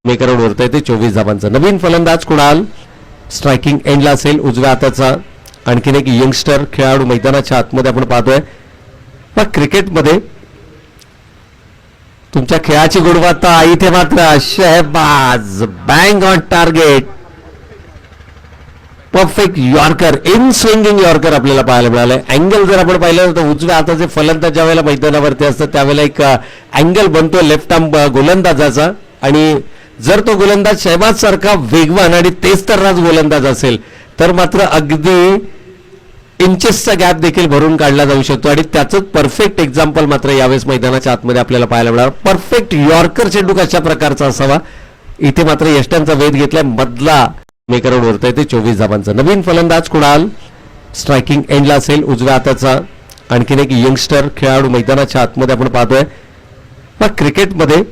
मेकरवर उरतंय ते 24 धावांचं. नवीन फलंदाज कुणाल स्ट्रायकिंग एंडला असेल. उजव्या हाताचा आणखीन एक यंगस्टर खेळाडू मैदानाच्या आतमध्ये आपण पाहतोय. पण क्रिकेटमध्ये तुमच्या खेळाची गुणवत्ता इथे मात्र Shahbaz bang on target perfect yorker inswinging yorker आपल्याला पाहायला मिळालंय. अँगल जर आपण पाहिलं तर उजव्या हाताचे फलंदाज ज्या वेळेला मैदानावरती असतात त्यावेळेला एक अँगल बनतो लेफ्ट आर्म गोलंदाजाचा आणि जर तो गोलंदाज शहबाज सारखा वेगवान आणि तेज तर्राज गोलंदाज असेल तर मात्र अगदी इंचेसचा गॅप देखील भरून काढला जाऊ शकतो आणि त्याचं परफेक्ट एक्झाम्पल मात्र यावेळेस मैदानाच्या आतमध्ये आपल्याला पाहायला मिळाला. परफेक्ट यॉर्कर चेंडू कशा प्रकारचा असावा इथे मात्र यष्ट्यांचा वेध घेतलाय. मधला मेकरवर उरतंय ते 24 धावांचं. नवीन फलंदाज कुणाल स्ट्रायकिंग एंडला असेल. उजव्या हाताचा आणखीन एक यंगस्टर खेळाडू मैदानाच्या आतमध्ये आपण पाहतोय. पण क्रिकेटमध्ये